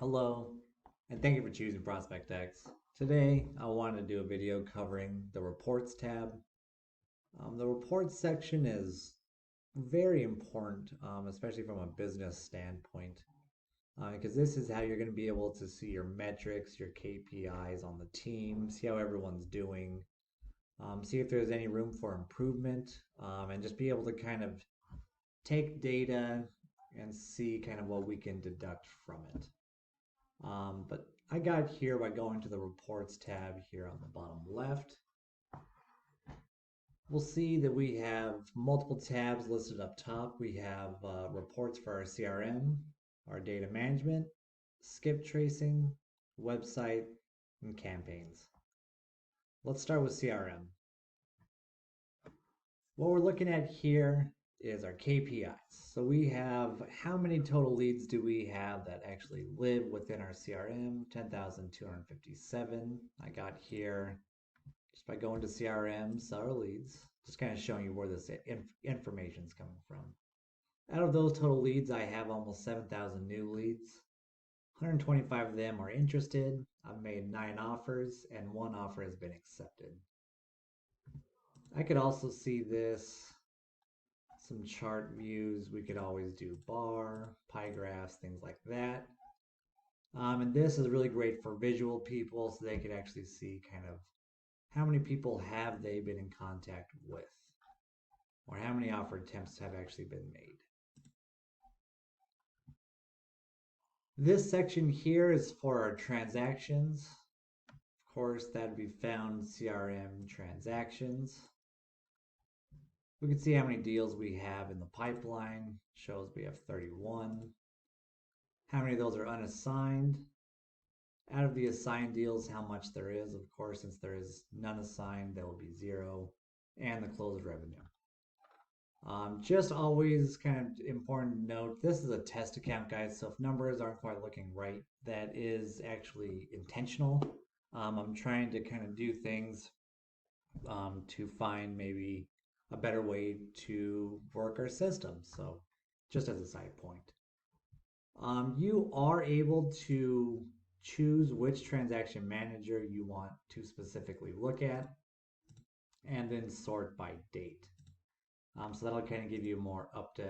Hello, and thank you for choosing ProspectX. Today, I want to do a video covering the Reports tab. The Reports section is very important, especially from a business standpoint, because this is how you're going to be able to see your metrics, your KPIs on the team, see how everyone's doing, see if there's any room for improvement, and just be able to kind of take data and see kind of what we can deduct from it. But I got here by going to the Reports tab here on the bottom left. We'll see that we have multiple tabs listed up top. We have reports for our CRM, our data management, Skiptracing, website, and campaigns. Let's start with CRM. What we're looking at here is our KPIs. So we have how many total leads do we have that actually live within our CRM? 10,257. I got here just by going to CRM, seller leads, just kind of showing you where this information is coming from. Out of those total leads, I have almost 7,000 new leads. 125 of them are interested. I've made 9 offers and 1 offer has been accepted. I could also see this, some chart views. We could always do bar, pie graphs, things like that. And this is really great for visual people so they could actually see kind of how many people have they been in contact with, or how many offer attempts have actually been made. This section here is for our transactions. Of course, that'd be found CRM transactions. We can see how many deals we have in the pipeline. Shows we have 31. How many of those are unassigned? Out of the assigned deals, how much there is. Of course, since there is none assigned, there will be 0. And the closed revenue. Just always kind of important to note, this is a test account, guys. So if numbers aren't quite looking right, that is actually intentional. I'm trying to kind of do things to find maybe a better way to work our system. So just as a side point, you are able to choose which transaction manager you want to specifically look at and then sort by date. So that'll kind of give you more up to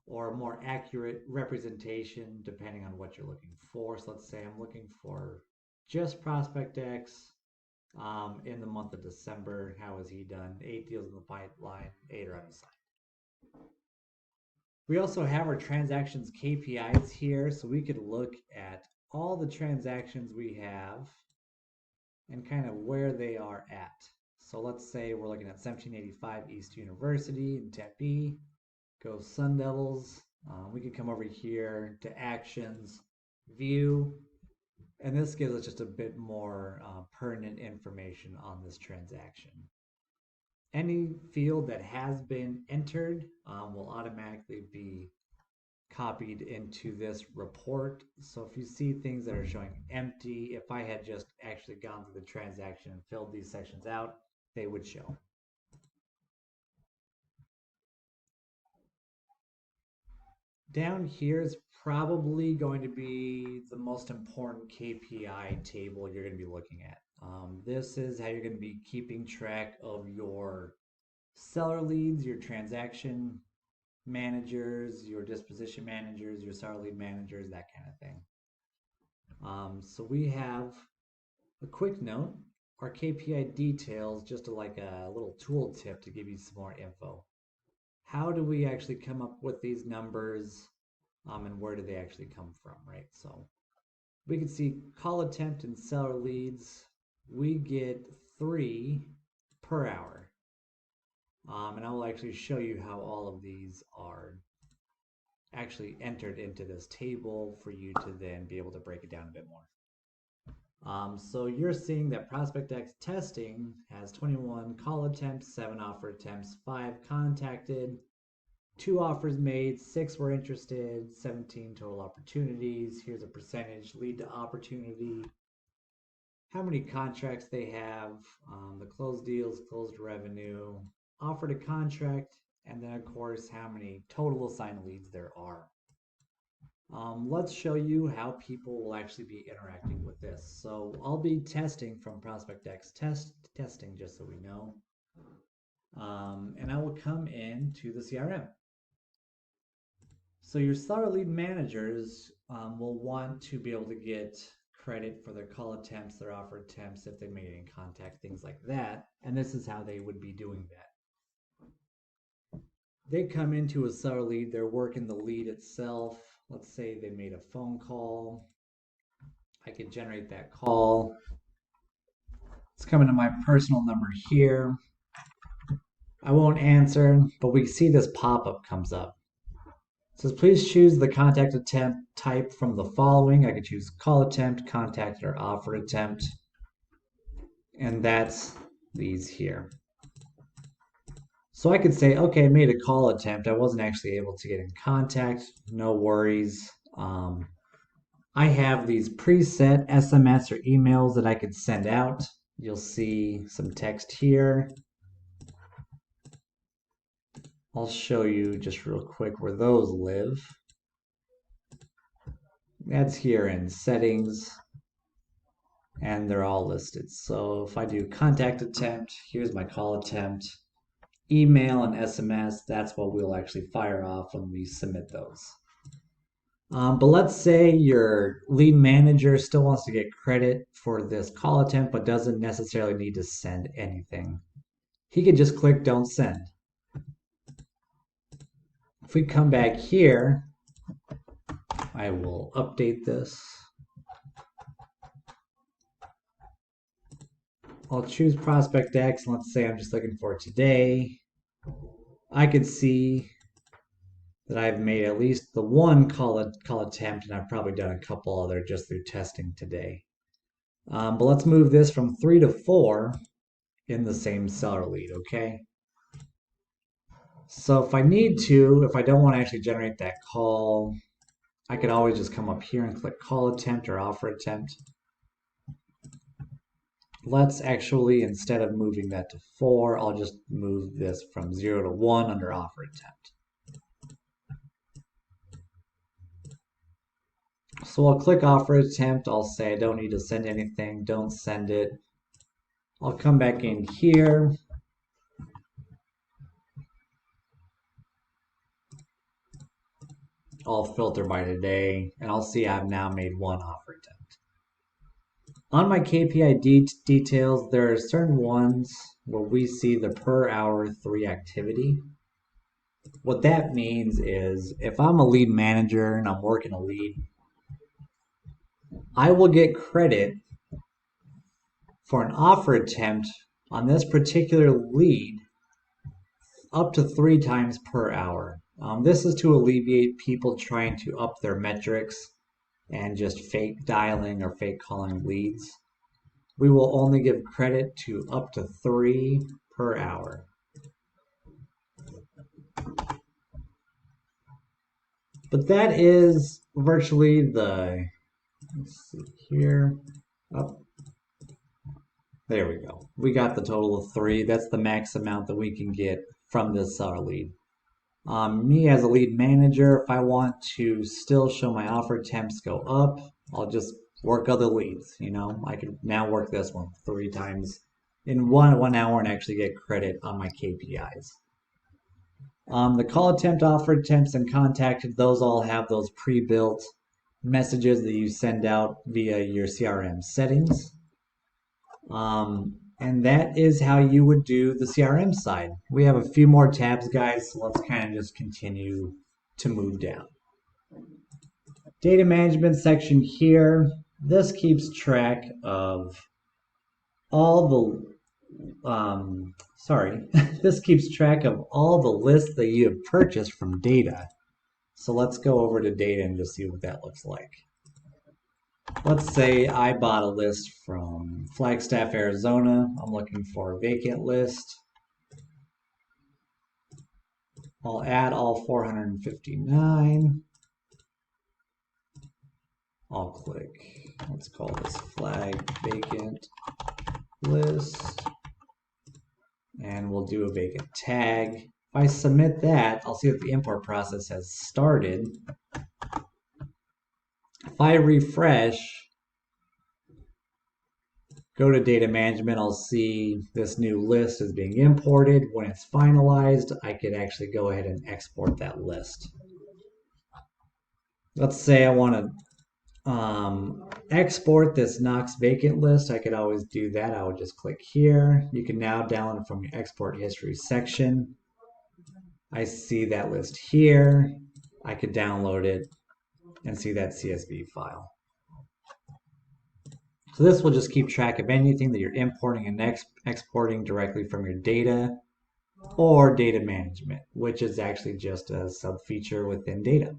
or more accurate representation depending on what you're looking for. So let's say I'm looking for just ProspectX in the month of December. How has he done? 8 deals in the pipeline, 8 are unassigned. We also have our transactions KPIs here, so we could look at all the transactions we have and kind of where they are at. So let's say we're looking at 1785 East University in Tempe. Go Sun Devils. We could come over here to actions, view, and this gives us just a bit more pertinent information on this transaction. Any field that has been entered will automatically be copied into this report. So if you see things that are showing empty, if I had just actually gone through the transaction and filled these sections out, they would show. Down here is probably going to be the most important KPI table you're going to be looking at. This is how you're going to be keeping track of your seller leads, your transaction managers, your disposition managers, your seller lead managers, that kind of thing. So we have a quick note, our KPI details, just like a little tool tip to give you some more info. How do we actually come up with these numbers and where do they actually come from, right? So we can see call attempt and seller leads. We get 3 per hour. And I will actually show you how all of these are actually entered into this table for you to then be able to break it down a bit more. So you're seeing that ProspectX testing has 21 call attempts, 7 offer attempts, 5 contacted, 2 offers made, 6 were interested, 17 total opportunities. Here's a percentage lead to opportunity, how many contracts they have, the closed deals, closed revenue, offer to contract, and then of course how many total assigned leads there are. Let's show you how people will actually be interacting with this. So I'll be testing from ProspectX testing, just so we know. And I will come into the CRM. So your seller lead managers will want to be able to get credit for their call attempts, their offer attempts, if they made any contact, things like that. And this is how they would be doing that. They come into a seller lead, they're working the lead itself. Let's say they made a phone call. I could generate that call. It's coming to my personal number here. I won't answer, but we see this pop-up comes up. It says, please choose the contact attempt type from the following. I could choose call attempt, contact, or offer attempt. And that's these here. So I could say, okay, I made a call attempt. I wasn't actually able to get in contact. No worries. I have these preset SMS or emails that I could send out. You'll see some text here. I'll show you just real quick where those live. That's here in settings, and they're all listed. So if I do contact attempt, here's my call attempt. Email and SMS, that's what we'll actually fire off when we submit those. But let's say your lead manager still wants to get credit for this call attempt, but doesn't necessarily need to send anything. He could just click don't send. If we come back here, I will update this. I'll choose ProspectX, and let's say I'm just looking for today. I could see that I've made at least the one call attempt, and I've probably done a couple other just through testing today. But let's move this from 3 to 4 in the same seller lead, okay? So if I need to, if I don't want to actually generate that call, I could always just come up here and click call attempt or offer attempt. Let's actually, instead of moving that to 4, I'll just move this from 0 to 1 under offer attempt. So I'll click offer attempt. I'll say I don't need to send anything. Don't send it. I'll come back in here. I'll filter by today, and I'll see I've now made one offer attempt. On my KPI details, there are certain ones where we see the per hour 3 activity. What that means is if I'm a lead manager and I'm working a lead, I will get credit for an offer attempt on this particular lead up to 3 times per hour. This is to alleviate people trying to up their metrics and just fake dialing or fake calling leads. We will only give credit to up to 3 per hour. But that is virtually the, let's see here, up. There we go. We got the total of 3. That's the max amount that we can get from this seller lead. Me as a lead manager, if I want to still show my offer attempts go up, I'll just work other leads. You know, I could now work this one 3 times in one hour and actually get credit on my KPIs. The call attempt, offer attempts, and contacted, those all have those pre-built messages that you send out via your CRM settings. And that is how you would do the CRM side. We have a few more tabs, guys, so let's kind of just continue to move down. Data management section here. This keeps track of all the, this keeps track of all the lists that you have purchased from data. So let's go over to data and just see what that looks like. Let's say I bought a list from Flagstaff, Arizona. I'm looking for a vacant list. I'll add all 459. I'll click, let's call this flag vacant list. And we'll do a vacant tag. If I submit that, I'll see that the import process has started. If I refresh, go to data management, I'll see this new list is being imported. When it's finalized, I could actually go ahead and export that list. Let's say I want to export this Knox vacant list. I could always do that. I would just click here. You can now download it from your export history section. I see that list here. I could download it and see that CSV file. So this will just keep track of anything that you're importing and exporting directly from your data or data management, which is actually just a sub-feature within data.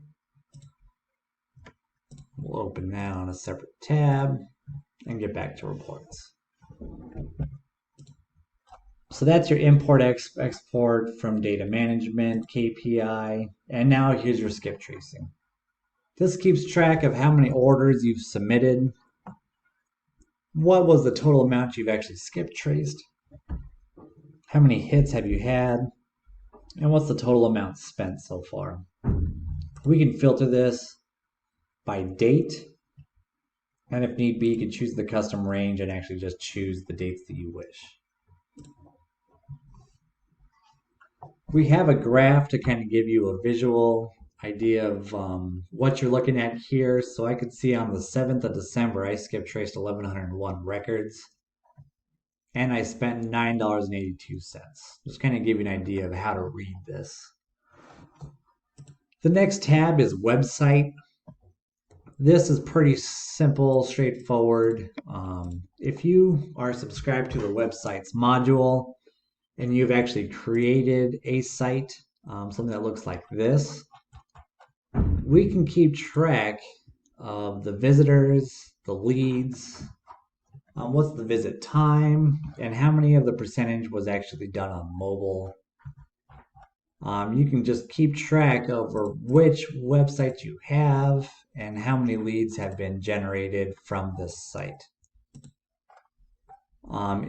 We'll open that on a separate tab and get back to reports. So that's your import export from data management, KPI, and now here's your skip tracing. This keeps track of how many orders you've submitted, what was the total amount you've actually skip traced, how many hits have you had, and what's the total amount spent so far. We can filter this by date, and if need be, you can choose the custom range and actually just choose the dates that you wish. We have a graph to kind of give you a visual idea of what you're looking at here. So I could see on the 7th of December, I skip traced 1,101 records and I spent $9.82. Just kind of give you an idea of how to read this. The next tab is website. This is pretty simple, straightforward. If you are subscribed to the websites module and you've actually created a site, something that looks like this, we can keep track of the visitors, the leads, what's the visit time, and how many of the percentage was actually done on mobile. You can just keep track over which websites you have and how many leads have been generated from this site.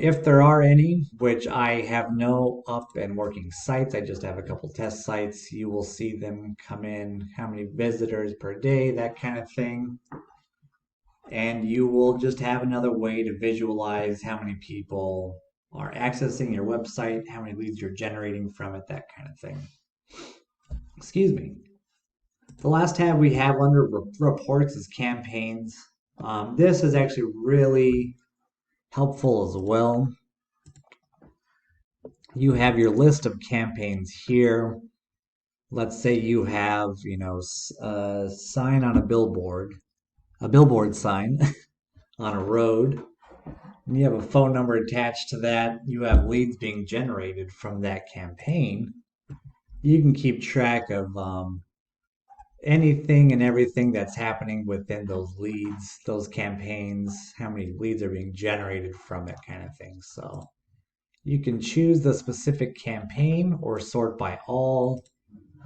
If there are any, which I have no up and working sites, I just have a couple test sites, you will see them come in, how many visitors per day, that kind of thing. And you will just have another way to visualize how many people are accessing your website, how many leads you're generating from it, that kind of thing. Excuse me. The last tab we have under reports is campaigns. This is actually really helpful as well. You have your list of campaigns here. Let's say you have, a sign on a billboard sign on a road, and you have a phone number attached to that. You have leads being generated from that campaign. You can keep track of anything and everything that's happening within those leads, those campaigns, how many leads are being generated from it, kind of thing. So you can choose the specific campaign or sort by all.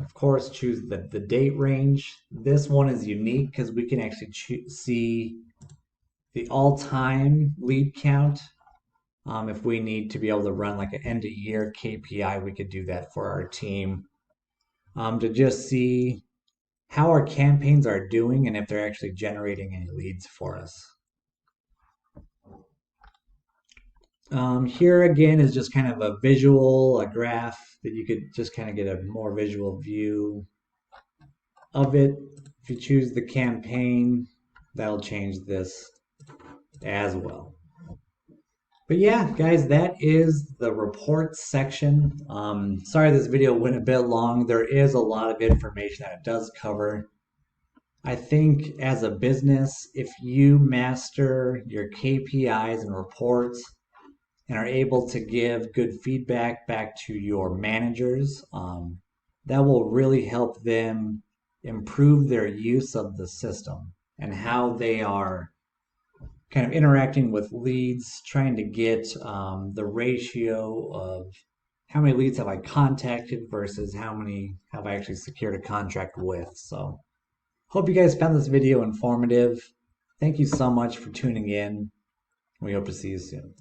Of course, choose the date range. This one is unique because we can actually see the all-time lead count. If we need to be able to run like an end-of-year KPI, we could do that for our team to just see how our campaigns are doing and if they're actually generating any leads for us. Here again is just kind of a visual, a graph that you could just kind of get a more visual view of it. If you choose the campaign, that'll change this as well. But yeah, guys, that is the reports section. Sorry this video went a bit long. There is a lot of information that it does cover. I think as a business, if you master your KPIs and reports and are able to give good feedback back to your managers, that will really help them improve their use of the system and how they are kind of interacting with leads, trying to get the ratio of how many leads have I contacted versus how many have I actually secured a contract with. So hope you guys found this video informative. Thank you so much for tuning in. We hope to see you soon.